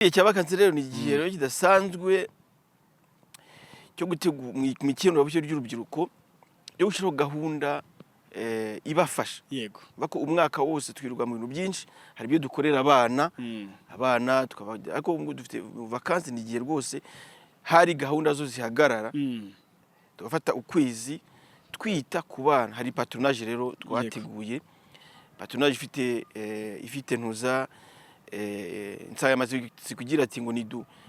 Igihe cya vacances rero ni igihe rero kidasanzwe cyo gutegura imikenurabusyo ry'urubyiruko yo gushiraho gahunda ibafasha. Yego. Bako umwaka wose twirwa mu bintu byinshi, hari ibyo dukorera abana, ariko ngo dufite vacances ni igihe rwose hari gahunda zo zihagarara. Tugafata ukwezi twita ku bana. Hari patronage rero twateguye. Patronage ifite ntuza insayamazi kugira ati ngo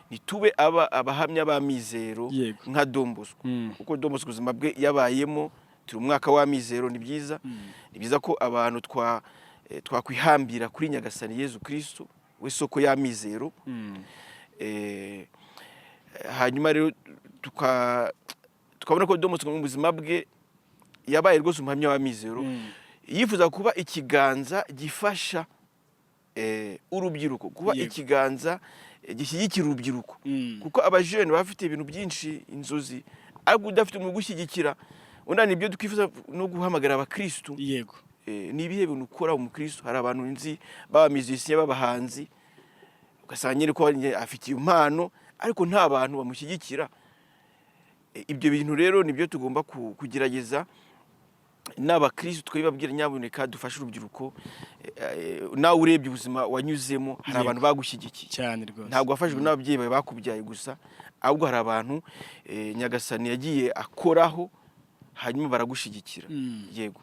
nitube abahamya b'amizero nka Don Bosco, kuko Don Bosco ubuzima bwe yabayemo turi umwaka w'amizero. Ni byiza ko abantu twakwihambira kuri Nyagasani Yezu Kristo we soko y'amizero. Hanyuma rero tukabona ko Don Bosco mu buzima bwe yabaye rwose umuhamya w'amizero, yifuza kuba ikiganza gifasha urubyiruko, kuba ikiganza gishyigikira urubyiruko, kuko abajene bafite ibintu byinshi, inzozi, ariko udafite mu gushyigikira undani ibyo twifuza no guhamagara abakristo. Yego. Ni ibihe bintu ukora mu Kristo. Hari abantu nzi baba musiciens b'abahanzi, ugasanga ko afite impano ariko nta bantu bamushyigikira. Ibyo bintu rero nibyo tugomba kugerageza n'abakristo twibabwira, nyabuneka dufashe urubyiruko. Nawe urebye ubuzima wanyuzemo, hari abantu bagushyigikiye cyane rwose. Ntabwo wafashwe n'ababyeyi bawe bakubyaye gusa, ahubwo hari abantu Nyagasani yagiye akoraho hanyuma baragushigikira. Yego.